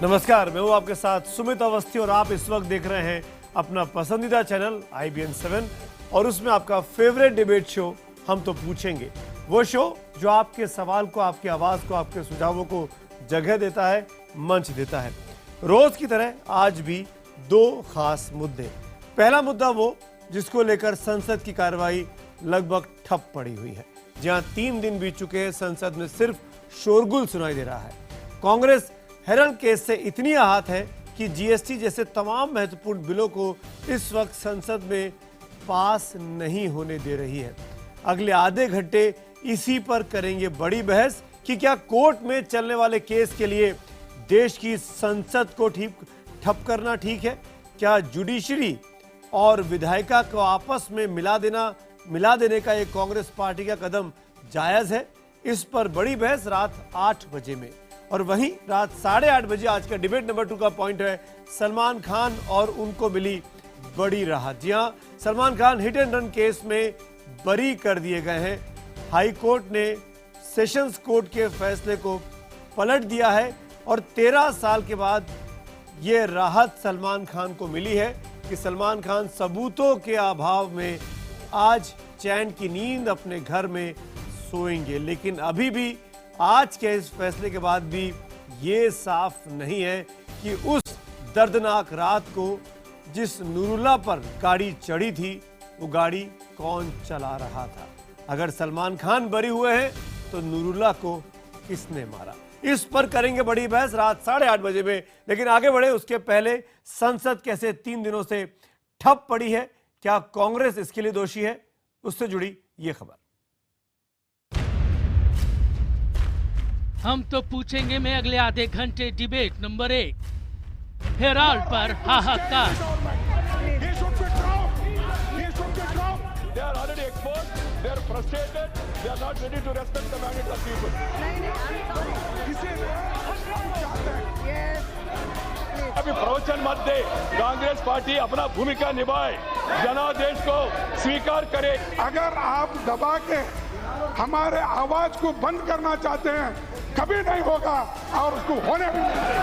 नमस्कार, मैं हूं आपके साथ सुमित अवस्थी और आप इस वक्त देख रहे हैं अपना पसंदीदा चैनल IBN 7 और उसमें आपका फेवरेट डिबेट शो हम तो पूछेंगे। वो शो जो आपके सवाल को, आपकी आवाज को, आपके सुझावों को जगह देता है, मंच देता है। रोज की तरह आज भी दो खास मुद्दे। पहला मुद्दा वो जिसको लेकर संसद की कार्रवाई लगभग ठप पड़ी हुई है। जहां 3 दिन बीत चुके हैं, संसद में सिर्फ शोरगुल सुनाई दे रहा है। कांग्रेस हेरल्ड केस से इतनी आहत है कि जीएसटी जैसे तमाम महत्वपूर्ण बिलों को इस वक्त संसद में पास नहीं होने दे रही है। अगले आधे घंटे इसी पर करेंगे बड़ी बहस कि क्या कोर्ट में चलने वाले केस के लिए देश की संसद को ठप करना ठीक है? क्या जुडिशरी और विधायिका को आपस में मिला देने का एक कांग्रेस पार्टी का कदम जायज है? इस पर बड़ी बहस रात 8 बजे में। और वहीं रात 8:30 बजे आज का डिबेट नंबर 2 का पॉइंट है सलमान खान और उनको मिली बड़ी राहत। जी हां, Salman Khan hit and run case में बरी कर दिए गए हैं। हाई कोर्ट ने सेशंस कोर्ट के फैसले को पलट दिया है और 13 साल के बाद ये राहत सलमान खान को मिली है कि सलमान खान सबूतों के अभाव में आज चैन की नींद अपने घर में सोएंगे। लेकिन अभी भी आज के इस फैसले के बाद भी ये साफ नहीं है कि उस दर्दनाक रात को जिस नूरुल्लाह पर गाड़ी चढ़ी थी वो गाड़ी कौन चला रहा था। अगर सलमान खान बरी हुए हैं तो नूरुल्लाह को किसने मारा? इस पर करेंगे बड़ी बहस रात 8:30 बजे में। लेकिन आगे बढ़े उसके पहले संसद कैसे 3 दिनों से ठप पड़ी है, क्या कांग्रेस इसके लिए दोषी है? उससे जुड़ी ये खबर। हम तो पूछेंगे में अगले आधे घंटे डिबेट नंबर 1 हेराल्ड पर हाहाकार। अभी प्रवचन मत दे, कांग्रेस पार्टी अपना भूमिका निभाए, जनादेश को स्वीकार करे। अगर आप दबा के हमारे आवाज को बंद करना चाहते हैं, कभी नहीं होगा और उसको होने भी नहीं।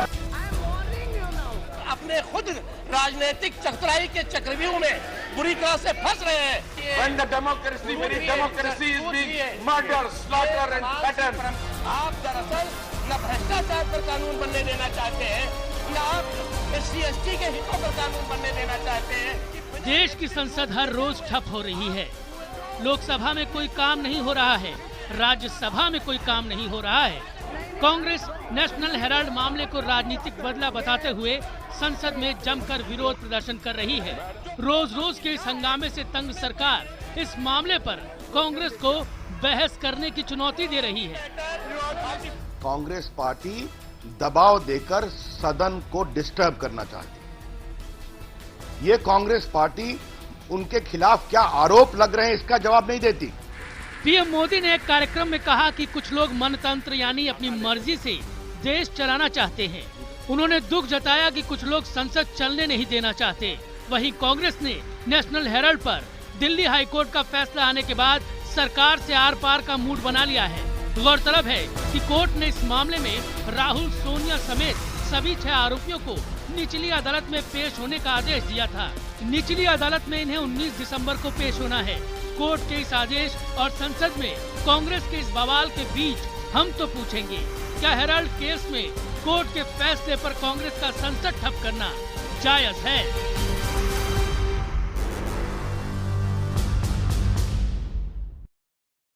अपने खुद राजनीतिक चतुराई के चक्रव्यूह में बुरी तरह से फंस रहे हैं। When the democracy, very democracy is being murdered, slaughtered and battered. आप दरअसल न भ्रष्टाचार पर कानून बनने देना चाहते हैं, न आप SC/ST के हितों पर कानून बनने देना चाहते हैं। देश की संसद हर रोज ठप हो रही है। लोकसभा में कोई काम नहीं हो रहा है, राज्यसभा में कोई काम नहीं हो रहा है। कांग्रेस नेशनल हेराल्ड मामले को राजनीतिक बदला बताते हुए संसद में जमकर विरोध प्रदर्शन कर रही है। रोज रोज के इस हंगामे से तंग सरकार इस मामले पर कांग्रेस को बहस करने की चुनौती दे रही है। कांग्रेस पार्टी दबाव देकर सदन को डिस्टर्ब करना चाहती है। ये कांग्रेस पार्टी उनके खिलाफ क्या आरोप लग रहे हैं इसका जवाब नहीं देती। पीएम मोदी ने एक कार्यक्रम में कहा कि कुछ लोग मनतंत्र यानी अपनी मर्जी से देश चलाना चाहते हैं। उन्होंने दुख जताया कि कुछ लोग संसद चलने नहीं देना चाहते। वहीं कांग्रेस ने नेशनल हेराल्ड पर दिल्ली हाईकोर्ट का फैसला आने के बाद सरकार से आर पार का मूड बना लिया है। गौरतलब है कि कोर्ट ने इस मामले में राहुल, सोनिया समेत सभी 6 आरोपियों को निचली अदालत में पेश होने का आदेश दिया था। निचली अदालत में इन्हें 19 दिसंबर को पेश होना है। कोर्ट के इस आदेश और संसद में कांग्रेस के इस बवाल के बीच हम तो पूछेंगे, क्या हेराल्ड केस में कोर्ट के फैसले पर कांग्रेस का संसद ठप करना जायज है?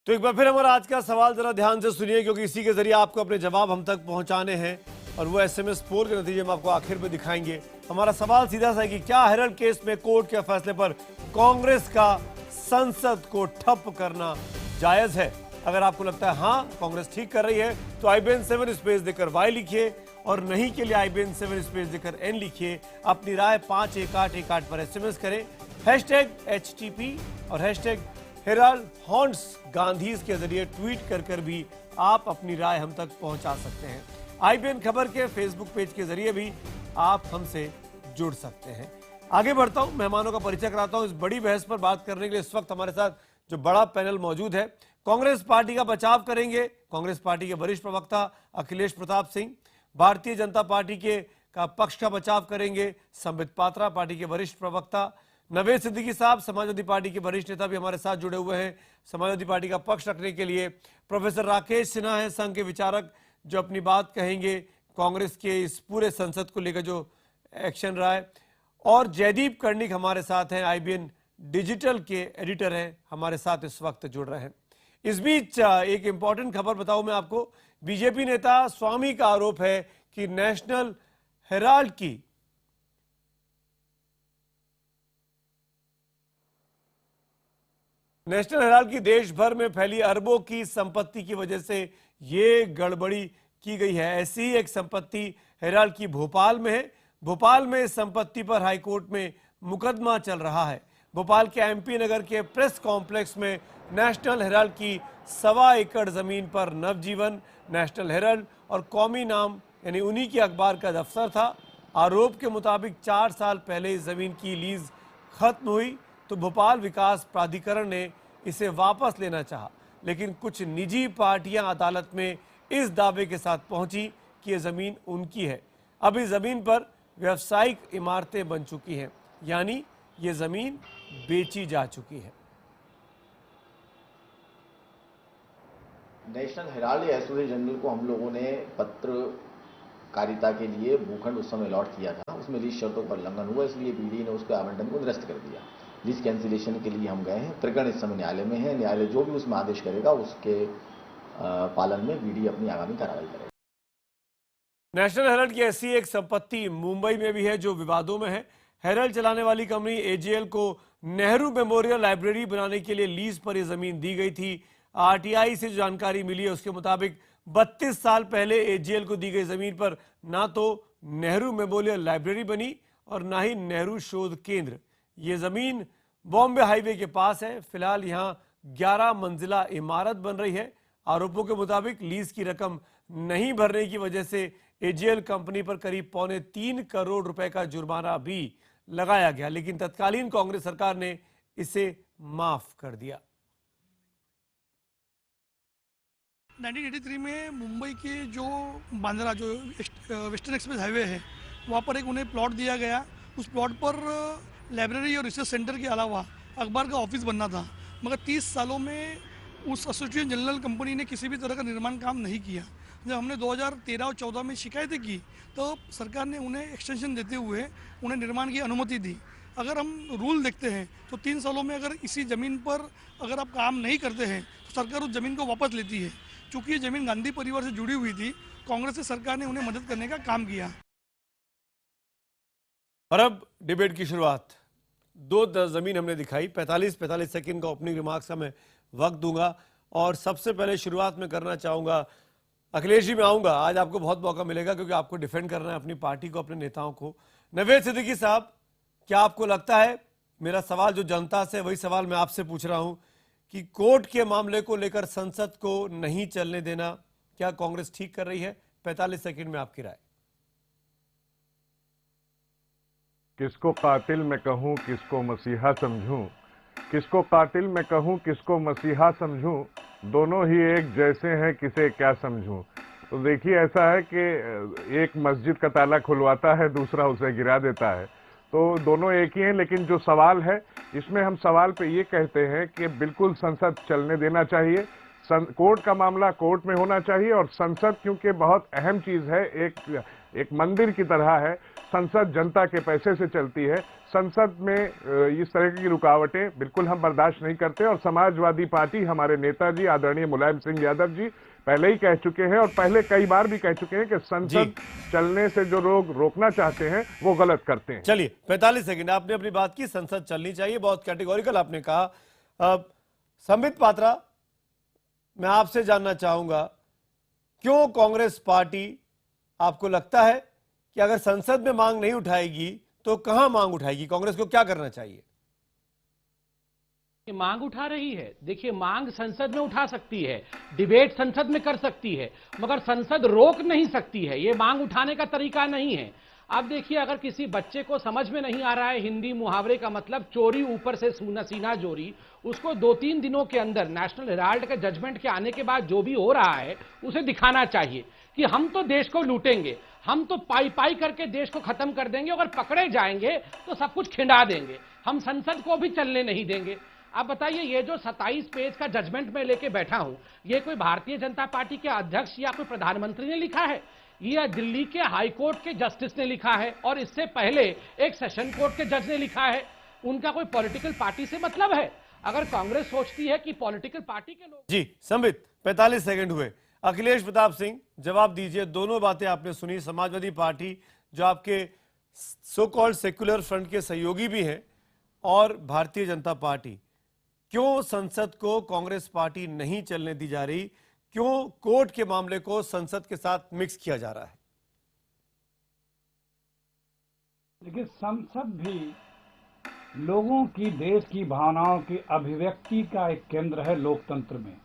तो एक बार फिर हमारा आज का सवाल जरा ध्यान से सुनिए, क्योंकि इसी के जरिए आपको अपने जवाब हम तक पहुंचाने हैं और वो SMS पोल के नतीजे हम आपको आखिर में दिखाएंगे। हमारा सवाल सीधा सा है कि क्या हेराल्ड केस में कोर्ट के फैसले पर कांग्रेस का संसद को ठप करना जायज है? अगर आपको लगता है हाँ कांग्रेस ठीक कर रही है तो IBN 7 स्पेस देकर Y लिखिए और नहीं के लिए IBN 7 स्पेस देकर N लिखिए। अपनी राय 51818 पर SMS करें, #HTP और #हेराल्ड हॉन्ट्स गांधीज के जरिए ट्वीट कर भी आप अपनी राय हम तक पहुंचा सकते हैं। IBN खबर के फेसबुक पेज के जरिए भी आप हमसे जुड़ सकते हैं। आगे बढ़ता हूं, मेहमानों का परिचय कराता हूं। इस बड़ी बहस पर बात करने के लिए इस वक्त हमारे साथ जो बड़ा पैनल मौजूद है, कांग्रेस पार्टी का बचाव करेंगे कांग्रेस पार्टी के वरिष्ठ प्रवक्ता अखिलेश प्रताप सिंह, भारतीय जनता पार्टी के का पक्ष का बचाव करेंगे संबित पात्रा, पार्टी के वरिष्ठ प्रवक्ता। नवेद सिद्दीकी साहब समाजवादी पार्टी के वरिष्ठ नेता भी हमारे साथ जुड़े हुए हैं समाजवादी पार्टी का पक्ष रखने के लिए। प्रोफेसर राकेश सिन्हा हैं संघ के विचारक, जो अपनी बात कहेंगे कांग्रेस के इस पूरे संसद को लेकर जो एक्शन रहा है। और जयदीप कर्णिक हमारे साथ हैं, IBN डिजिटल के एडिटर हैं, हमारे साथ इस वक्त जुड़ रहे हैं। इस बीच एक इंपॉर्टेंट खबर बताऊं मैं आपको। बीजेपी नेता स्वामी का आरोप है कि नेशनल हेराल्ड की देश भर में फैली अरबों की संपत्ति की वजह से ये गड़बड़ी की गई है। ऐसी ही एक संपत्ति हेराल्ड की भोपाल में है। भोपाल में इस संपत्ति पर हाईकोर्ट में मुकदमा चल रहा है। भोपाल के MP नगर के प्रेस कॉम्प्लेक्स में नेशनल हेराल्ड की 1.25 एकड़ जमीन पर नवजीवन, नेशनल हेराल्ड और कौमी नाम यानी उन्हीं के अखबार का दफ्तर था। आरोप के मुताबिक 4 साल पहले इस जमीन की लीज खत्म हुई तो भोपाल विकास प्राधिकरण ने इसे वापस लेना चाहा, लेकिन कुछ निजी पार्टियां अदालत में इस दावे के साथ पहुंची कि यह जमीन उनकी है। अब इस जमीन पर व्यावसायिक इमारतें बन चुकी हैं, यानी ये जमीन बेची जा चुकी है। नेशनल हेराल्ड एसोसिएशन जनरल को हम लोगों ने पत्रकारिता के लिए भूखंड उस समय अलॉट किया था, उसमें लीज शर्तों पर उल्लंघन हुआ, इसलिए BD ने उसके आवंटन को निरस्त कर दिया। लीज कैंसिलेशन के लिए हम गए हैं। प्रकरण इस समय न्यायालय में है। न्यायालय जो भी उसमें आदेश करेगा उसके पालन में BD अपनी आगामी कार्रवाई करेगा। नेशनल हेराल्ड की ऐसी एक संपत्ति मुंबई में भी है जो विवादों में है। हेराल्ड चलाने वाली कंपनी AGL को नेहरू मेमोरियल लाइब्रेरी बनाने के लिए लीज पर यह जमीन दी गई थी। RTI से जो जानकारी मिली है उसके मुताबिक 32 साल पहले AGL को दी गई जमीन पर ना तो नेहरू मेमोरियल लाइब्रेरी बनी और ना ही नेहरू शोध केंद्र। ये जमीन बॉम्बे हाईवे के पास है। फिलहाल यहाँ 11 मंजिला इमारत बन रही है। आरोपों के मुताबिक लीज की रकम नहीं भरने की वजह से AGL कंपनी पर करीब 3.25 करोड़ रुपए का जुर्माना भी लगाया गया, लेकिन तत्कालीन कांग्रेस सरकार ने इसे माफ कर दिया। 1983 में मुंबई के जो बांद्रा जो वेस्टर्न एक्सप्रेस हाईवे है वहाँ पर एक उन्हें प्लॉट दिया गया। उस प्लॉट पर लाइब्रेरी और रिसर्च सेंटर के अलावा अखबार का ऑफिस बनना था, मगर 30 सालों में उस एसोसिएशन जनरल कंपनी ने किसी भी तरह का निर्माण काम नहीं किया। जब हमने 2013 और 14 में शिकायतें की तो सरकार ने उन्हें एक्सटेंशन देते हुए उन्हें निर्माण की अनुमति दी। अगर हम रूल देखते हैं तो 3 सालों में अगर इसी ज़मीन पर अगर आप काम नहीं करते हैं तो सरकार उस ज़मीन को वापस लेती है। चूँकि ये ज़मीन गांधी परिवार से जुड़ी हुई थी, कांग्रेस की सरकार ने उन्हें मदद करने का काम किया। और अब डिबेट की शुरुआत। 2 जमीन हमने दिखाई। 45 सेकंड का ओपनिंग रिमार्क्स का मैं वक्त दूंगा और सबसे पहले शुरुआत में करना चाहूंगा अखिलेश जी में आऊंगा। आज आपको बहुत मौका मिलेगा क्योंकि आपको डिफेंड करना है अपनी पार्टी को, अपने नेताओं को। नवेद सिद्दीकी साहब, क्या आपको लगता है, मेरा सवाल जो जनता से वही सवाल मैं आपसे पूछ रहा हूं, कि कोर्ट के मामले को लेकर संसद को नहीं चलने देना क्या कांग्रेस ठीक कर रही है? 45 सेकंड में आपकी राय। किसको कातिल मैं कहूं, किसको मसीहा समझूं, किसको कातिल मैं कहूं, किसको मसीहा समझूं, दोनों ही एक जैसे हैं, किसे क्या समझूं। तो देखिए, ऐसा है कि एक मस्जिद का ताला खुलवाता है, दूसरा उसे गिरा देता है, तो दोनों एक ही हैं। लेकिन जो सवाल है, इसमें हम सवाल पे ये कहते हैं कि बिल्कुल संसद चलने देना चाहिए। कोर्ट का मामला कोर्ट में होना चाहिए और संसद क्योंकि बहुत अहम चीज है, एक मंदिर की तरह है। संसद जनता के पैसे से चलती है। संसद में इस तरह की रुकावटें बिल्कुल हम बर्दाश्त नहीं करते। और समाजवादी पार्टी, हमारे नेताजी आदरणीय मुलायम सिंह यादव जी पहले ही कह चुके हैं और पहले कई बार भी कह चुके हैं कि संसद चलने से जो लोग रोकना चाहते हैं वो गलत करते हैं। चलिए, 45 सेकंड आपने अपनी बात की, संसद चलनी चाहिए, बहुत कैटेगोरिकल आपने कहा। संबित पात्रा, मैं आपसे जानना चाहूंगा, क्यों कांग्रेस पार्टी, आपको लगता है कि अगर संसद में मांग नहीं उठाएगी तो कहां मांग उठाएगी? कांग्रेस को क्या करना चाहिए? मांग उठा रही है। देखिए, मांग संसद में उठा सकती है, डिबेट संसद में कर सकती है, मगर संसद रोक नहीं सकती है। ये मांग उठाने का तरीका नहीं है। अब देखिए, अगर किसी बच्चे को समझ में नहीं आ रहा है हिंदी मुहावरे का मतलब चोरी ऊपर से सीना चोरी, उसको 2-3 दिनों के अंदर नेशनल हेराल्ड के जजमेंट के आने के बाद जो भी हो रहा है उसे दिखाना चाहिए। कि हम तो देश को लूटेंगे, हम तो पाई पाई करके देश को खत्म कर देंगे, अगर पकड़े जाएंगे तो सब कुछ खिंडा देंगे, हम संसद को भी चलने नहीं देंगे। आप बताइए, ये जो 27 पेज का जजमेंट में लेके बैठा हूं, ये कोई भारतीय जनता पार्टी के अध्यक्ष या कोई प्रधानमंत्री ने लिखा है? यह दिल्ली के हाई कोर्ट के जस्टिस ने लिखा है, और इससे पहले एक सेशन कोर्ट के जज ने लिखा है। उनका कोई पॉलिटिकल पार्टी से मतलब है? अगर कांग्रेस सोचती है कि पॉलिटिकल पार्टी के लोग। जी संबित, 45 सेकंड हुए। अखिलेश प्रताप सिंह, जवाब दीजिए। दोनों बातें आपने सुनी। समाजवादी पार्टी जो आपके सो कॉल्ड सेक्युलर फ्रंट के सहयोगी भी हैं, और भारतीय जनता पार्टी, क्यों संसद को कांग्रेस पार्टी नहीं चलने दी जा रही? क्यों कोर्ट के मामले को संसद के साथ मिक्स किया जा रहा है? देखिए, संसद भी लोगों की, देश की भावनाओं की अभिव्यक्ति का एक केंद्र है लोकतंत्र में।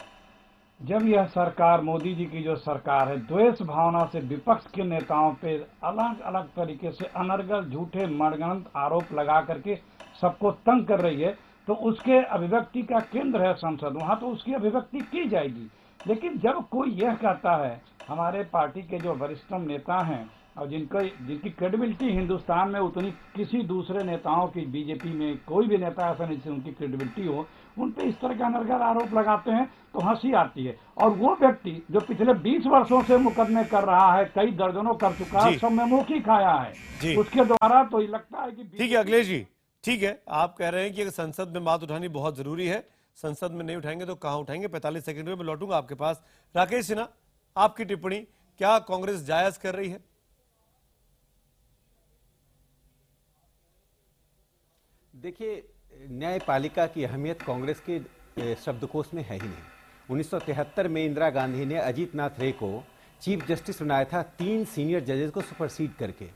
जब यह सरकार, मोदी जी की जो सरकार है, द्वेष भावना से विपक्ष के नेताओं पे अलग अलग तरीके से अनर्गल, झूठे, मनगढ़ंत आरोप लगा करके सबको तंग कर रही है, तो उसके अभिव्यक्ति का केंद्र है संसद। वहां तो उसकी अभिव्यक्ति की जाएगी। लेकिन जब कोई यह कहता है, हमारे पार्टी के जो वरिष्ठतम नेता हैं और जिनकी क्रेडिबिलिटी हिंदुस्तान में उतनी किसी दूसरे नेताओं की, बीजेपी में कोई भी नेता ऐसा नहीं उनकी क्रेडिबिलिटी हो, उन पे इस तरह का अनर्गल आरोप लगाते हैं तो हंसी आती है। और वो व्यक्ति जो पिछले 20 वर्षों से मुकदमे कर रहा है, कई दर्जनों कर चुका है, सब में मुखी खाया है उसके द्वारा, तो लगता है कि ठीक है अखिलेश जी, ठीक है। आप कह रहे हैं कि संसद में बात उठानी बहुत जरूरी है, संसद में नहीं उठाएंगे तो कहां उठाएंगे? 45 सेकंड में मैं लौटूंगा आपके पास। राकेश सिन्हा, आपकी टिप्पणी, क्या कांग्रेस जायज कर रही है? देखिए, न्यायपालिका की अहमियत कांग्रेस के शब्दकोश में है ही नहीं। 1973 में इंदिरा गांधी ने अजीत नाथ रे को चीफ जस्टिस बनाया था, 3 सीनियर जजेस को सुपरसीड करके।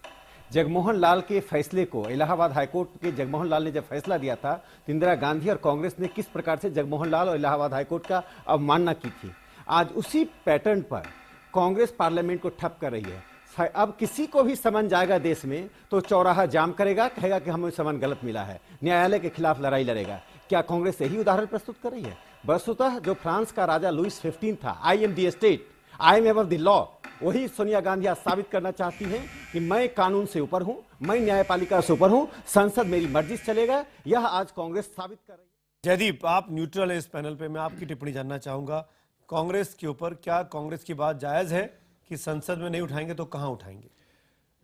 जगमोहन लाल के फैसले को, इलाहाबाद हाईकोर्ट के जगमोहन लाल ने जब फैसला दिया था, तो इंदिरा गांधी और कांग्रेस ने किस प्रकार से जगमोहन लाल और इलाहाबाद हाईकोर्ट का अवमानना की थी। आज उसी पैटर्न पर कांग्रेस पार्लियामेंट को ठप कर रही है। अब किसी को भी समन जाएगा देश में तो चौराहा जाम करेगा, कहेगा कि हमें समन गलत मिला है, न्यायालय के खिलाफ लड़ाई लड़ेगा। क्या कांग्रेस यही उदाहरण प्रस्तुत कर रही है? वस्तुतः जो फ्रांस का राजा लुइस 15 था, I am the state, I am above the law, वही सोनिया गांधी आज साबित करना चाहती हैं कि मैं कानून से ऊपर हूं, मैं न्यायपालिका से ऊपर हूं, संसद मेरी मर्जी से चलेगा। यह आज कांग्रेस साबित कर रही है। जयदीप, आप न्यूट्रल है इस पैनल पे, मैं आपकी टिप्पणी जानना चाहूंगा कांग्रेस के ऊपर। क्या कांग्रेस की बात जायज है कि संसद में नहीं उठाएंगे तो कहां उठाएंगे?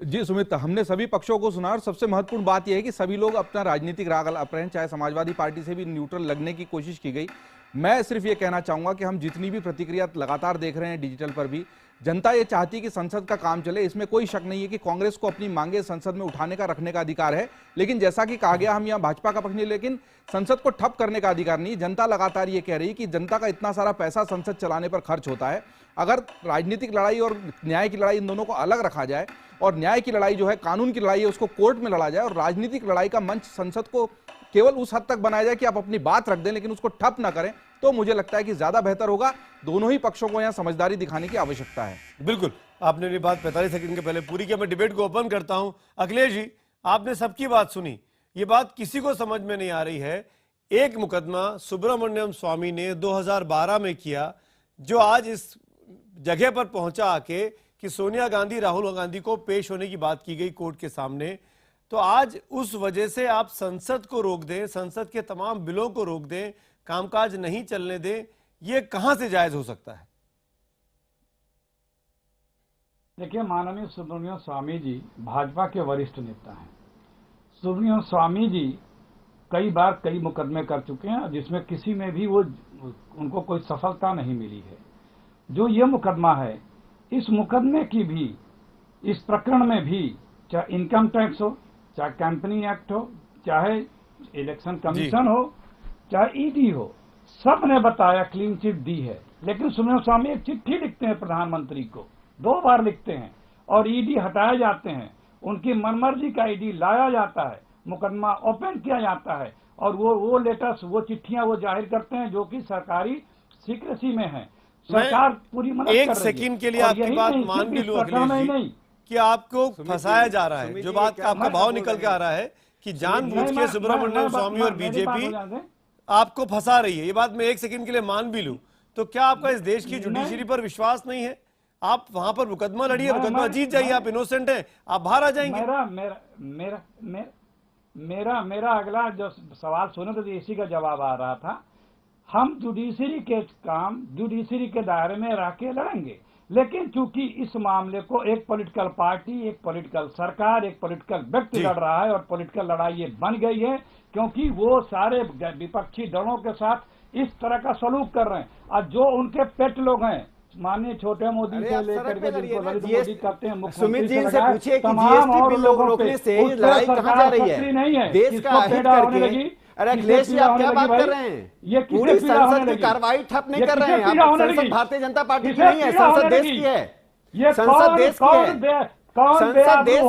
जी सुमित, हमने सभी पक्षों को सुना और सबसे महत्वपूर्ण बात यह है कि सभी लोग अपना राजनीतिक राग अलाप रहे हैं, चाहे समाजवादी पार्टी से भी न्यूट्रल लगने की कोशिश की गई। मैं सिर्फ ये कहना चाहूंगा कि हम जितनी भी प्रतिक्रिया लगातार देख रहे हैं डिजिटल पर भी, जनता ये चाहती है कि संसद का काम चले। इसमें कोई शक नहीं है कि कांग्रेस को अपनी मांगे संसद में उठाने का, रखने का अधिकार है। लेकिन जैसा कि कहा गया, हम यहाँ भाजपा का पक्ष नहीं, लेकिन संसद को ठप करने का अधिकार नहीं। जनता लगातार ये कह रही है कि जनता का इतना सारा पैसा संसद चलाने पर खर्च होता है, अगर राजनीतिक लड़ाई और न्याय की लड़ाई इन दोनों को अलग रखा जाए, और न्याय की लड़ाई जो है, कानून की लड़ाई है, उसको कोर्ट में लड़ा जाए, और राजनीतिक लड़ाई का मंच संसद को केवल उस हद तक बनाया जाए कि आप अपनी बात रख दें लेकिन उसको ठप ना करें, तो मुझे लगता है कि ज्यादा बेहतर होगा। दोनों ही पक्षों को यहां समझदारी दिखाने की आवश्यकता है। बिल्कुल, आपने मेरी बात 45 सेकंड के पहले पूरी किया। मैं डिबेट को ओपन करता हूं। अखिलेश जी, आपने सबकी बात सुनी, ये बात किसी को समझ में नहीं आ रही है। एक मुकदमा सुब्रमण्यम स्वामी ने 2012 में किया, जो आज इस जगह पर पहुंचा आके कि सोनिया गांधी, राहुल गांधी को पेश होने की बात की गई कोर्ट के सामने, तो आज उस वजह से आप संसद को रोक दें, संसद के तमाम बिलों को रोक दें, कामकाज नहीं चलने दें, ये कहां से जायज हो सकता है? देखिए, माननीय सुब्रमण्यम स्वामी जी भाजपा के वरिष्ठ नेता हैं। सुब्रमण्यम स्वामी जी कई बार कई मुकदमे कर चुके हैं, जिसमें किसी में भी उनको कोई सफलता नहीं मिली है। जो ये मुकदमा है, इस मुकदमे की भी, इस प्रकरण में भी, चाहे इनकम टैक्स हो, चाहे कंपनी एक्ट हो, चाहे इलेक्शन कमीशन हो, चाहे ईडी हो, सब ने बताया, क्लीन चिट दी है। लेकिन सुब्रमण्यम स्वामी एक चिट्ठी लिखते हैं प्रधानमंत्री को, 2 बार लिखते हैं, और ईडी हटाए जाते हैं, उनकी मनमर्जी का ईडी लाया जाता है, मुकदमा ओपन किया जाता है, और वो लेटर्स, वो चिट्ठियां वो जाहिर करते हैं जो कि सरकारी सीक्रेसी में है। सरकार पूरी मदद कर रही है। एक सेकंड के लिए आपकी बात मान भी लूं अखिलेश जी कि आपको फंसाया जा रहा है। जो बात का आपका भाव निकल के आ रहा है कि जानबूझ के सुब्रमण्यम स्वामी और बीजेपी आपको फंसा रही है, ये बात मैं एक सेकंड के लिए मान भी लूं, तो क्या आपका इस देश की जुडिशरी पर विश्वास नहीं है? आप वहां पर मुकदमा लड़िए, मुकदमा जीत जाइए, आप इनोसेंट हैं, आप बाहर आ जाएंगे। मेरा अगला जो सवाल सुने तो इसी का जवाब आ रहा था। हम जुडिशरी के काम जुडिशरी के दायरे में रह के लड़ेंगे, लेकिन चूंकि इस मामले को एक पॉलिटिकल पार्टी, एक पॉलिटिकल सरकार, एक पॉलिटिकल व्यक्ति लड़ रहा है और पॉलिटिकल लड़ाई ये बन गई है, क्योंकि वो सारे विपक्षी दलों के साथ इस तरह का सलूक कर रहे हैं। और जो उनके पेट लोग हैं, माननीय छोटे मोदी से लेकर के जिनको नरेंद्र मोदी करते हैं, सुमित जी से पूछिए कि जीएसटी बिल रोकने से लड़ाई कहां जा रही है? देश का हित करके। अरे अखिलेश जी, आप क्या बात कर रहे हैं? पूरी संसद की कार्रवाई ठप नहीं कर रहे हैं आप। संसद भारतीय जनता पार्टी की नहीं है, संसद देश की है। संसद देश की है, संसद देश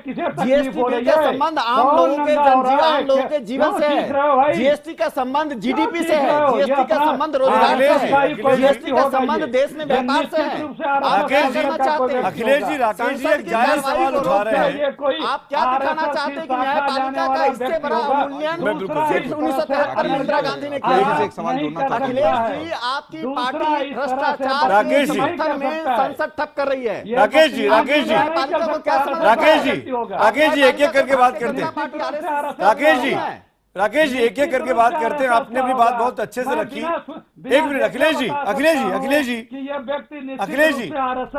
की है। जीएसटी बिल का संबंध आम लोगों के जीवन से है। जीएसटी का संबंध जीडीपी से है, जीएसटी का संबंध रोजगार से है, जीएसटी का संबंध देश में व्यापार से है। अखिलेश जी, राकेश जी एक जायज सवाल उठा रहे हैं। आप क्या दिखाना चाहते हैं कि न्यायपालिका का इससे बड़ा अवमूल्यन सिर्फ 1973 में इंदिरा गांधी ने किया? अखिलेश जी, आपकी पार्टी भ्रष्टाचार राकेश जी में संसद ठप कर रही है। राकेश जी, राकेश जी, राकेश जी एक एक करके बात करते हैं। राकेश जी एक एक करके बात करते हैं। आपने अपनी बात बहुत अच्छे से रखी। एक मिनट अखिलेश जी, अखिलेश जी, अखिलेश जी, अखिलेश जी,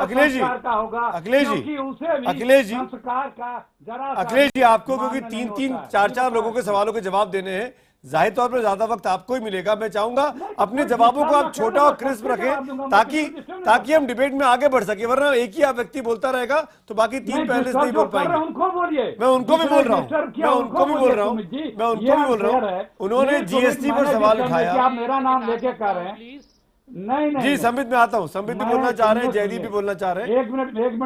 अखिलेश जी, अखिलेश जी, अखिलेश जी, अखिलेश जी, आपको क्योंकि 3-3, 4-4 लोगों के सवालों के जवाब देने हैं, जाहिर तौर पर ज्यादा वक्त आपको ही मिलेगा। मैं चाहूंगा अपने जवाबों को आप छोटा और क्रिस्प रखें ताकि हम डिबेट में आगे बढ़ सके, वरना एक ही आप व्यक्ति बोलता रहेगा तो बाकी 3 पैनलिस्ट नहीं बोल पाएंगे। मैं उनको भी बोल रहा हूँ, मैं उनको भी बोल रहा हूँ, मैं उनको भी बोल रहा हूँ। उन्होंने जीएसटी पर सवाल उठाया। आप मेरा नाम लेके कर रहे हैं? नहीं जी, संबित में आता हूँ। संबित भी बोलना चाह रहे हैं, जयदीप भी बोलना चाह रहे हैं। एक मिनट मेरी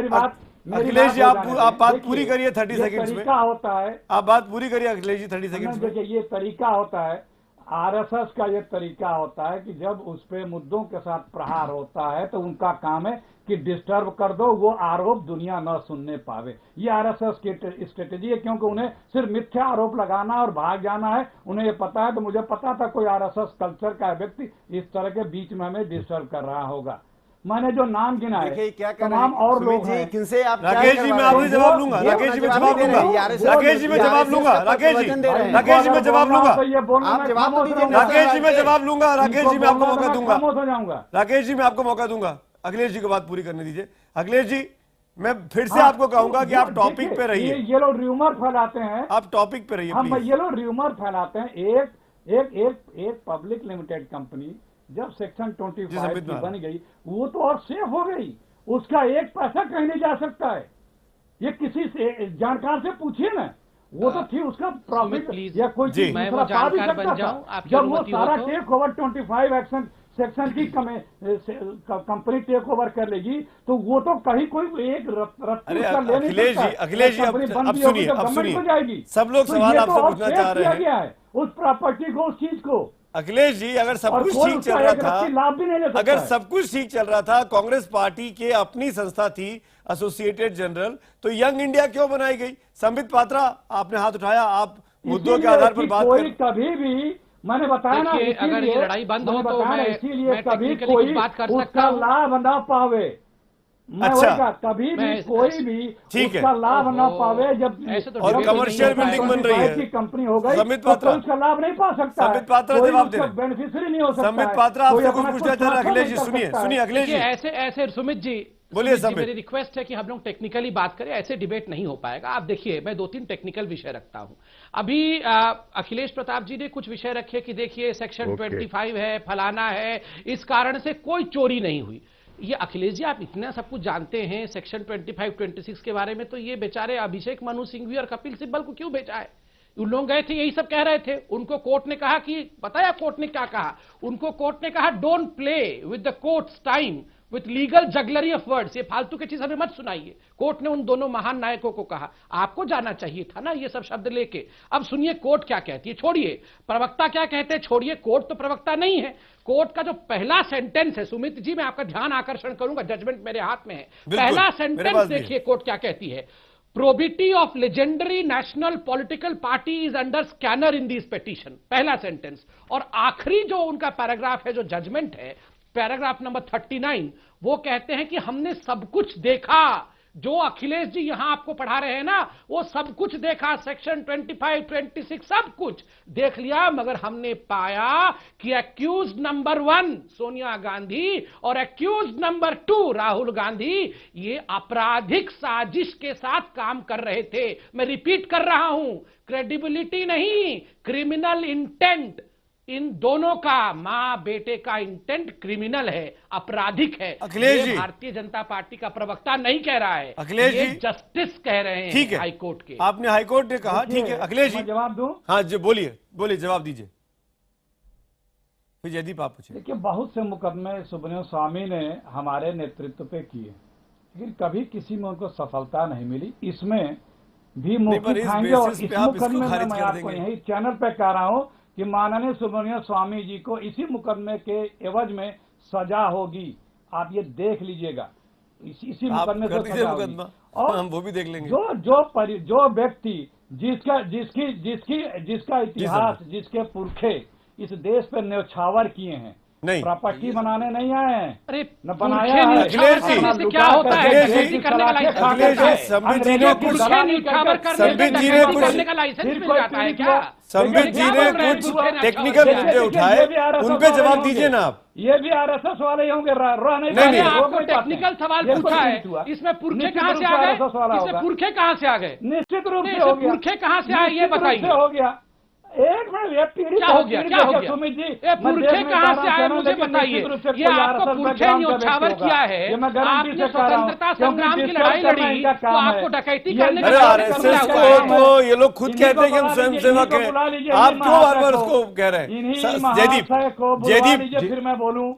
बात। अखिलेश जी, आप बात पूरी करिए 30 सेकंड्स में। तरीका होता है, आप बात पूरी करिए अखिलेश जी 30 सेकंड्स में। देखिए, ये तरीका होता है आरएसएस का, ये तरीका होता है कि जब उस पे मुद्दों के साथ प्रहार होता है तो उनका काम है कि डिस्टर्ब कर दो, वो आरोप दुनिया न सुनने पावे। ये आरएसएस की स्ट्रेटेजी है, क्योंकि उन्हें सिर्फ मिथ्या आरोप लगाना और भाग जाना है। उन्हें ये पता है, तो मुझे पता था कोई आरएसएस कल्चर का व्यक्ति इस तरह के बीच में हमें डिस्टर्ब कर रहा होगा। मैंने जो नाम गिना है, तमाम और लोग हैं। किनसे आप राकेश जी, मैं आपसे जवाब लूंगा। राकेश जी, मैं जवाब लूंगा। राकेश जी, मैं जवाब लूंगा। राकेश जी, राकेश जी, मैं जवाब लूंगा। राकेश जी, मैं जवाब लूंगा। राकेश जी, मैं आपको मौका दूंगा। राकेश जी, मैं आपको मौका दूंगा। अखिलेश जी को बात पूरी करने दीजिए। अखिलेश जी, मैं फिर से आपको कहूंगा कि आप टॉपिक पे रहिए। ये लोग र्यूमर फैलाते हैं। आप टॉपिक पे रहिए प्लीज। ये लोग र्यूमर फैलाते हैं। एक पब्लिक लिमिटेड कंपनी जब सेक्शन 25 की बन गई, वो तो और सेफ हो गई, उसका एक पैसा कहीं नहीं जा सकता है। ये किसी से जानकार से पूछिए ना, वो तो थी उसका प्रॉफिट या कोई चीज दूसरा पा भी सकता था। जब वो सारा टेक ओवर 25 एक्शन सेक्शन की कंपनी टेक ओवर कर लेगी, तो वो तो कहीं कोई एक अखिलेश जी, अब सुनिए, सब लोग सवाल आपसे पूछना चाह रहे हैं उस प्रॉपर्टी को, उस चीज को। अखिलेश जी, अगर सब कुछ ठीक चल रहा था, अगर सब कुछ ठीक चल रहा था, कांग्रेस पार्टी के अपनी संस्था थी एसोसिएटेड जनरल, तो यंग इंडिया क्यों बनाई गई? संबित पात्रा, आपने हाथ उठाया, आप मुद्दों के आधार पर बात करें। कभी भी मैंने बताया ना, अगर ये लड़ाई बंद हो तो इसीलिए कभी कोई उसका लाभ न पावे। अच्छा, कभी भी कोई भी उसका लाभ न पावे। जब और कमर्शियल बिल्डिंग बन रही है, कंपनी हो गई, संबित पात्रा उसका लाभ नहीं पा सकता। संबित पात्रा जवाब दे, बेनिफिशियरी नहीं हो सकता। संबित पात्रा, आपसे कुछ पूछना चाह रहे हैं। अखिलेश जी सुनिए अखिलेश जी, ऐसे सुमित जी बोलिए। मेरी रिक्वेस्ट है कि हम लोग टेक्निकली बात करें, ऐसे डिबेट नहीं हो पाएगा। आप देखिए, मैं 2-3 टेक्निकल विषय रखता हूं। अभी अखिलेश प्रताप जी ने कुछ विषय रखे कि देखिए सेक्शन 25 है, फलाना है, इस कारण से कोई चोरी नहीं हुई। ये अखिलेश जी, आप इतना सब कुछ जानते हैं सेक्शन 25-26 के बारे में, तो ये बेचारे अभिषेक मनु सिंघवी और कपिल सिब्बल को क्यों भेजा है? उन लोग गए थे, यही सब कह रहे थे। उनको कोर्ट ने कहा कि, बताया कोर्ट ने क्या कहा? उनको कोर्ट ने कहा don't play with the courts time with legal jugglery of words. ये फालतू की चीज हमें मत सुनाइए। कोर्ट ने उन दोनों महान नायकों को कहा। आपको जाना चाहिए था ना ये सब शब्द लेके। अब सुनिए कोर्ट क्या कहती है, छोड़िए प्रवक्ता क्या कहते हैं, छोड़िए, कोर्ट तो प्रवक्ता नहीं है। कोर्ट का जो पहला सेंटेंस है, सुमित जी मैं आपका ध्यान आकर्षण करूंगा, जजमेंट मेरे हाथ में है। पहला सेंटेंस देखिए कोर्ट क्या कहती है, probity of legendary national political party is under scanner in this petition. पहला सेंटेंस। और आखिरी जो उनका पैराग्राफ है, जो जजमेंट है, पैराग्राफ नंबर 39, वो कहते हैं कि हमने सब कुछ देखा। जो अखिलेश जी यहां आपको पढ़ा रहे हैं ना, वो सब कुछ देखा, सेक्शन 25, 26 सब कुछ देख लिया, मगर हमने पाया कि एक्यूज नंबर 1 सोनिया गांधी और एक्यूज नंबर 2 राहुल गांधी ये आपराधिक साजिश के साथ काम कर रहे थे। मैं रिपीट कर रहा हूं, क्रेडिबिलिटी नहीं, क्रिमिनल इंटेंट। इन दोनों का, मां बेटे का इंटेंट क्रिमिनल है, आपराधिक है। अखिलेश जी, भारतीय जनता पार्टी का प्रवक्ता नहीं कह रहा है, अखिलेश जी जस्टिस कह रहे हैं, ठीक है, हाईकोर्ट के। आपने हाईकोर्ट ने कहा, ठीक है अखिलेश जी जवाब दूं? हाँ जी, बोलिए बोलिए, जवाब दीजिए, फिर जयदीप आप पूछिए। देखिए, बहुत से मुकदमे सुब्रमण्यम स्वामी ने हमारे नेतृत्व पे किए, लेकिन कभी किसी में उनको सफलता नहीं मिली। इसमें भी मुक्ति खाएंगे और इस मुकदमे में मैं आपको यही चैनल पे कह रहा हूँ कि माननीय सुब्रमण्यम स्वामी जी को इसी मुकदमे के एवज में सजा होगी। आप ये देख लीजिएगा, इसी मुकदमे से सजा होगी। और हम वो भी देख लेंगे। जो व्यक्ति जिसका इतिहास, जिसके पुरखे इस देश पे न्यौछावर किए हैं, नहीं प्रॉपर्टी बनाने नहीं आए हैं, अरे न बनाया है। अखिलेश जी क्या होता है, संबित जी ने कुछ संबित जी ने कुछ टेक्निकल मुद्दे उठाए, उन पे जवाब दीजिए ना आप। ये भी आरएसएस वाले होंगे, नहीं, आपको टेक्निकल सवाल पूछा है, इसमें पुरखे कहाँ से आ गए? इसमें पुरखे कहाँ से आ गए? निश्चित रूप से हो गया। पुरखे कहाँ से आए ये बताइए। हो गया, एक मिनट, ये पीढ़ी क्या हो गया, क्या हो गया? सुमित जी, ये पुरखे कहाँ से आए मुझे बताइए। ये आपको पुरखे न्यौछावर किया है, आपने स्वतंत्रता संग्राम की लड़ाई लड़ी, तो आपको डकैती करने का आरएसएस को तो ये लोग खुद कहते हैं कि हम स्वयं सेवक हैं, आप क्यों बार बार उसको कह रहे हैं? जयदीप फिर मैं बोलूं,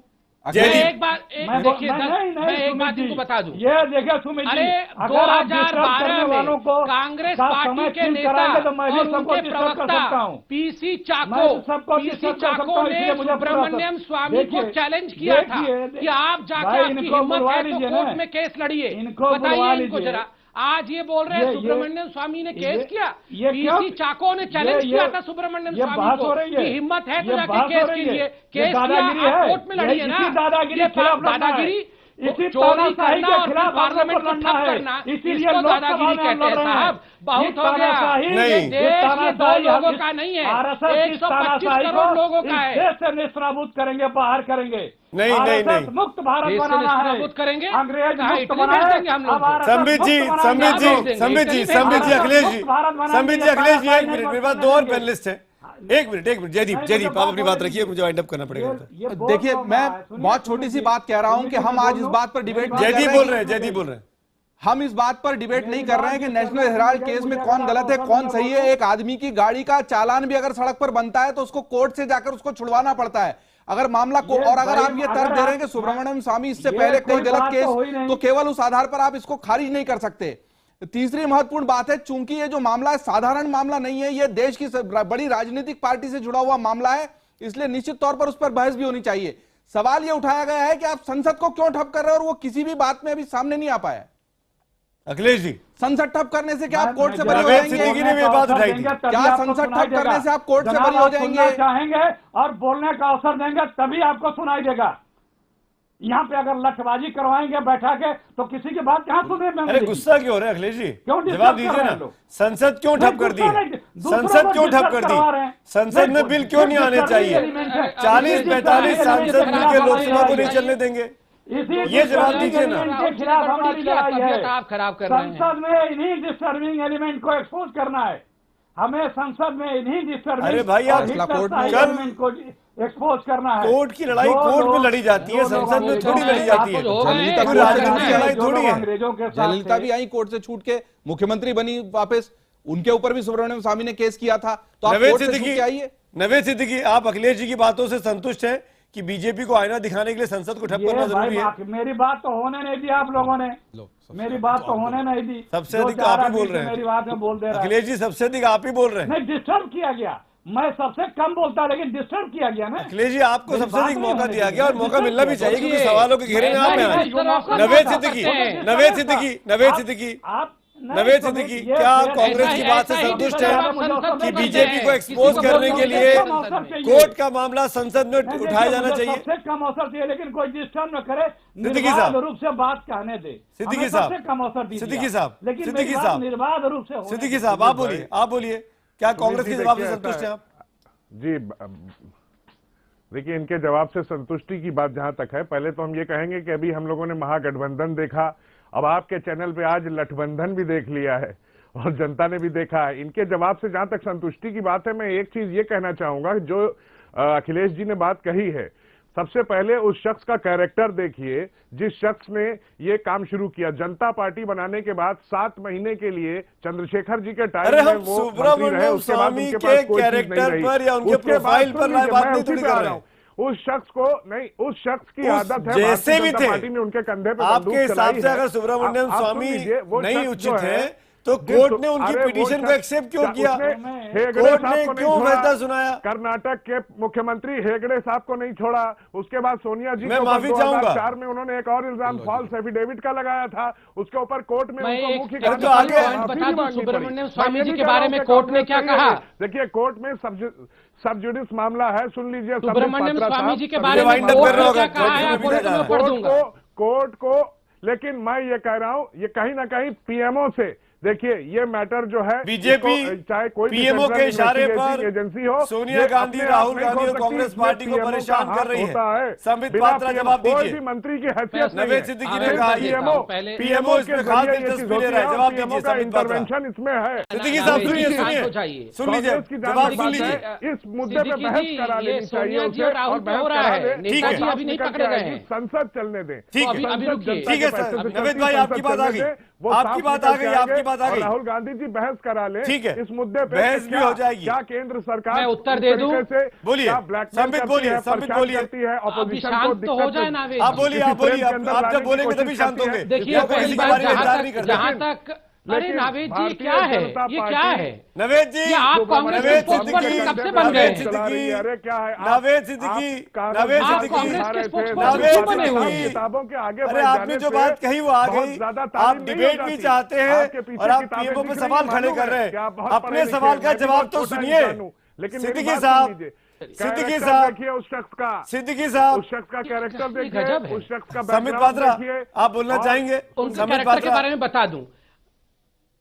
एक बार देखिए, मैं एक बात इनको बता दूं, ये देखिए सुमित जी, अरे 2012 में कांग्रेस पार्टी के नेता और उनके प्रवक्ता पीसी चाको ने सुब्रमण्यम स्वामी को चैलेंज किया था कि आप जाके, आपकी हिम्मत है तो कोर्ट में केस लड़िए। बताइए इनको जरा, आज ये बोल रहे हैं सुब्रमण्यम स्वामी ने केस किया, पीसी चाको ने चैलेंज किया था सुब्रमण्यम स्वामी को कि हिम्मत है तो जाके केस कीजिए। केस किया, आप कोर्ट में लड़िए ना। ये दादागिरी, चोरी करना और पार्लियामेंट को ठप करना, इसको दादागिरी कहते हैं साहब। बहुत हो गया, ये देश ये 2 लोगों का नहीं है, 125 करोड़ लोगों का है। देश से निस्ताबूत करेंगे, बाहर करेंगे, नहीं मुक्त भारत बनाना है, करेंगे, अंग्रेज मुक्त बनाएंगे हम लोग। संबित जी, अखिलेश जी एक मिनट, मेरे पास 2 और पैनलिस्ट हैं। एक मिनट जयदीप आप अपनी बात रखिए, मुझे वाइंड अप करना पड़ेगा। देखिए, मैं बहुत छोटी सी बात कह रहा हूं कि हम आज इस बात पर डिबेट जयदीप बोल रहे हैं हम इस बात पर डिबेट नहीं कर रहे हैं कि नेशनल हेराल्ड केस में कौन गलत है कौन सही है। एक आदमी की गाड़ी का चालान भी अगर सड़क पर बनता है तो उसको कोर्ट से जाकर उसको छुड़वाना पड़ता है। अगर मामला को, और अगर आप ये तर्क दे रहे हैं कि सुब्रमण्यम स्वामी इससे पहले कोई गलत केस, तो केवल उस आधार पर आप इसको खारिज नहीं कर सकते। तीसरी महत्वपूर्ण बात है, चूंकि ये जो मामला है साधारण मामला नहीं है, ये देश की बड़ी राजनीतिक पार्टी से जुड़ा हुआ मामला है, इसलिए निश्चित तौर पर उस पर बहस भी होनी चाहिए। सवाल ये उठाया गया है कि आप संसद को क्यों ठप कर रहे हो, और वो किसी भी बात में अभी सामने नहीं आ पाया। अखिलेश जी, संसद ठप करने से क्या आप कोर्ट से बरी हो जाएंगे? क्या संसद ठप करने से आप कोर्ट से बरी हो जाएंगे? चाहेंगे और बोलने का अवसर देंगे तभी आपको सुनाई देगा। यहाँ पे अगर लठबाजी करवाएंगे बैठा के तो किसी की बात कहाँ सुने? अरे गुस्सा क्यों हो रहा है अखिलेश जी, जवाब दीजिए ना। संसद क्यों ठप कर दी? संसद क्यों ठप कर दी? संसद में बिल क्यों नहीं आने चाहिए? 40-45 सांसद मिलकर लोकसभा को नहीं चलने देंगे, ये जवाब दीजिए ना। खिलाफ हमारी लड़ाई है, आप खराब कर रहे हैं। संसद में इन्हीं डिस्टर्बिंग एलिमेंट को एक्सपोज करना है हमें। संसद में इन्हीं डिस्टर्बिंग, अरे भाई आप एलिमेंट को एक्सपोज करना है। कोर्ट की लड़ाई कोर्ट में लड़ी जाती है, संसद में थोड़ी लड़ी जाती है। लड़ाई थोड़ी है। जयललिता भी आई कोर्ट से छूट के मुख्यमंत्री बनी वापस, उनके ऊपर भी सुब्रमण्यम स्वामी ने केस किया था। तो नवेद सिद्दीकी, आप अखिलेश जी की बातों से संतुष्ट हैं कि बीजेपी को आईना दिखाने के लिए संसद को ठप करना जरूरी है? मेरी बात तो होने नहीं दी आप लोगों ने, मेरी बात तो होने नहीं दी। सबसे अधिक आप ही बोल रहे हैं, मेरी बात में बोल दे रहे हैं अखिलेश जी, सबसे अधिक आप ही बोल रहे हैं। नहीं, डिस्टर्ब किया गया, मैं सबसे कम बोलता लेकिन डिस्टर्ब किया गया ना। अखिलेश जी, आपको सबसे अधिक मौका दिया गया और मौका मिलना भी चाहिए, क्योंकि सवालों के घेरे में आप हैं। नवेद सिद्दीकी, नवेद सिद्दीकी, क्या कांग्रेस की बात से संतुष्ट है कि बीजेपी को एक्सपोज करने के लिए कोर्ट का मामला संसद में उठाया जाना चाहिए? सबसे कम अवसर चाहिए, लेकिन कोई डिस्टर्ब न करे, सिद्दीकी साहब रूप से बात कहने दे। सिद्दीकी साहब, कम अवसर दीजिए। सिद्दीकी साहब, लेकिन सिद्दीकी साहब, निर्बाध रूप से सिद्दीकी साहब आप बोलिए, आप बोलिए, क्या कांग्रेस के जवाब से संतुष्ट हैं आप? जी देखिए, इनके जवाब से संतुष्टि की बात जहां तक है, पहले तो हम ये कहेंगे कि अभी हम लोगों ने महागठबंधन देखा, अब आपके चैनल पे आज लठबंधन भी देख लिया है और जनता ने भी देखा है। इनके जवाब से जहां तक संतुष्टि की बात है, मैं एक चीज ये कहना चाहूंगा, जो अखिलेश जी ने बात कही है, सबसे पहले उस शख्स का कैरेक्टर देखिए जिस शख्स ने ये काम शुरू किया। जनता पार्टी बनाने के बाद 7 महीने के लिए चंद्रशेखर जी के टाइम में वो सुब्रमण्यम स्वामी के कैरेक्टर पर या उनके प्रोफाइल पर बात नहीं थोड़ी कर रहा हूं। उस शख्स को नहीं, उस शख्स की आदत है, जैसे भी थे पार्टी ने उनके कंधे पे आपके हिसाब से अगर सुब्रमण्यम स्वामी नहीं उचित है तो कोर्ट ने उनकी पिटीशन को एक्सेप्ट क्यों किया? कोर्ट ने क्यों फैसला सुनाया? कर्नाटक के मुख्यमंत्री हेगड़े साहब को नहीं छोड़ा, उसके बाद सोनिया जी मैं माफी चाहूंगा, 2004 में उन्होंने एक और इल्जाम फॉल्स एफिडेविट का लगाया था, उसके ऊपर कोर्ट में सुब्रमण्यम स्वामी जी के बारे में कोर्ट ने क्या कहा? देखिए, कोर्ट में सब जुडिस मामला है, सुन लीजिए। सुब्रमण्यम स्वामी जी के बारे में कोर्ट को, लेकिन मैं ये कह रहा हूं, ये कहीं ना कहीं पीएमओ से, देखिए ये मैटर जो है बीजेपी चाहे कोई पीएमओ के इशारे पर एजेंसी हो, सोनिया गांधी, राहुल गांधी और कांग्रेस पार्टी को परेशान कर रही है। संबित पात्रा जवाब दीजिए। कोई मंत्री की हैसियत नवेद सिद्दीकी ने कहा पीएमओ इसमें खास दिलचस्पी ले रहा है। जवाब दीजिए संबित पात्रा। इंटरवेंशन इसमें है। सिद्दीकी साहब सुनिए, सुन लीजिए, जवाब सुन लीजिए। इस मुद्दे पे बहस करा लेनी चाहिए उसे, और बहस करा दे, ठीक है, अभी नहीं पकड़े गए हैं, संसद चलने दें। ठीक है सर, नवेद भाई आपकी बात आ गई, आपकी बात आ गई, आपकी बात आ गई। राहुल गांधी जी बहस करा ले, ठीक है, इस मुद्दे पे बहस भी हो जाएगी। क्या केंद्र सरकार मैं उत्तर दे दूं? बोलिए संबित, बोलिए संबित, बोलिए। ऑपोजिशन को तो हो जाए ना, आप बोलिए, आप बोलिए, आप जब बोलेंगे तभी शांत होंगे। देखिए पहली बार जहां तक, अरे नावेद जी क्या है, ये क्या है नवेद जी? आप कांग्रेस के स्पोक्सपर्सन कब से बन गए? अरे क्या है नवेद सिद्दीकी, नवेद सिद्दीकी, किताबों के आगे, अरे आपने जो बात कही वो आ गई। आप डिबेट भी चाहते हैं और आप पीएमओ पे सवाल खड़े कर रहे हैं। अपने सवाल का जवाब तो सुनिए। लेकिन सिद्दीकी साहब, सिद्दीकी साहब देखिए, उस शख्स का, सिद्दीकी साहब, उस शख्स का कैरेक्टर देखिए, उस शख्स का संबित पात्रा आप बोलना चाहेंगे? उनके कैरेक्टर के बारे में बता दूं,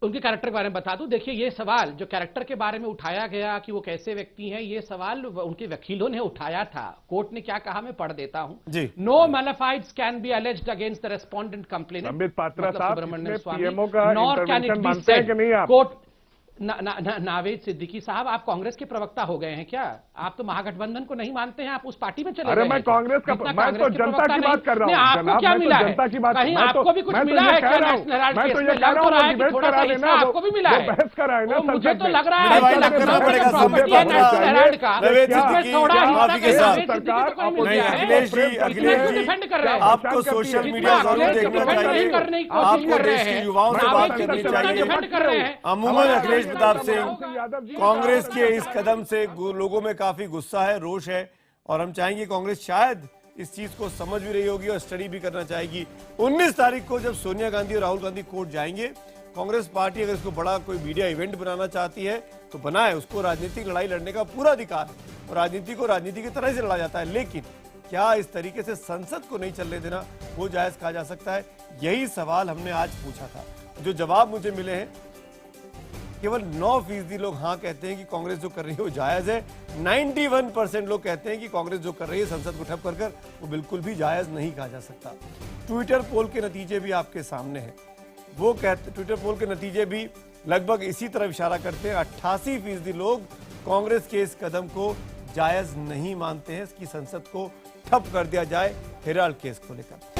उनके कैरेक्टर के बारे में बता दूं। देखिए ये सवाल जो कैरेक्टर के बारे में उठाया गया कि वो कैसे व्यक्ति हैं, ये सवाल उनके वकीलों ने उठाया था। कोर्ट ने क्या कहा मैं पढ़ देता हूं। No malafides can be alleged against the respondent complainant Sambit Patra साहब, सुब्रमण्यम स्वामी, पीएमओ का nor can it be said. Court Naved Siddiqui साहब, आप कांग्रेस के प्रवक्ता हो गए हैं क्या? आप तो महागठबंधन को नहीं मानते हैं, आप उस पार्टी में चले गए। अरे मैं कांग्रेस का, मैं तो जनता की बात कर रहा हूँ। आपको क्या मिला है? जनता की बात, कहीं आपको भी कुछ मिला है क्या? मैं तो ये कह रहा हूँ डिबेट करा लेना, आपको भी मिला है, बहस करा है ना। मुझे तो लग रहा है प्रॉपर्टी है नेशनल हेराल्ड का, थोड़ा अखिलेश जी डिफेंड कर रहे हैं, आपको सोशल मीडिया जरूर देखना चाहिए, आपको देश के युवाओं से बात करनी चाहिए। अमूमन अखिलेश प्रताप सिंह, कांग्रेस के इस कदम से लोगों में काफी गुस्सा है, रोष है, और हम चाहेंगे कांग्रेस शायद इस चीज को समझ भी रही होगी और स्टडी भी करना चाहेगी। 19 तारीख को जब सोनिया गांधी और राहुल गांधी कोर्ट जाएंगे, कांग्रेस पार्टी अगर इसको बड़ा कोई मीडिया इवेंट बनाना चाहती है तो बनाए, उसको राजनीतिक लड़ाई लड़ने का पूरा अधिकार है और राजनीति को राजनीति की तरह से लड़ा जाता है। लेकिन क्या इस तरीके से संसद को नहीं चलने देना वो जायज कहा जा सकता है? यही सवाल हमने आज पूछा था। जो जवाब मुझे मिले हैं, केवल 9% लोग हाँ कहते हैं कि कांग्रेस जो कर रही है वो जायज है। 91% लोग कहते हैं कि कांग्रेस जो कर रही है संसद को ठप कर वो बिल्कुल भी जायज नहीं कहा जा सकता। ट्विटर पोल के नतीजे भी आपके सामने हैं। वो कहते, ट्विटर पोल के नतीजे भी लगभग इसी तरफ इशारा करते हैं। 88% लोग कांग्रेस के इस कदम को जायज नहीं मानते हैं कि संसद को ठप कर दिया जाए हेराल्ड केस को लेकर।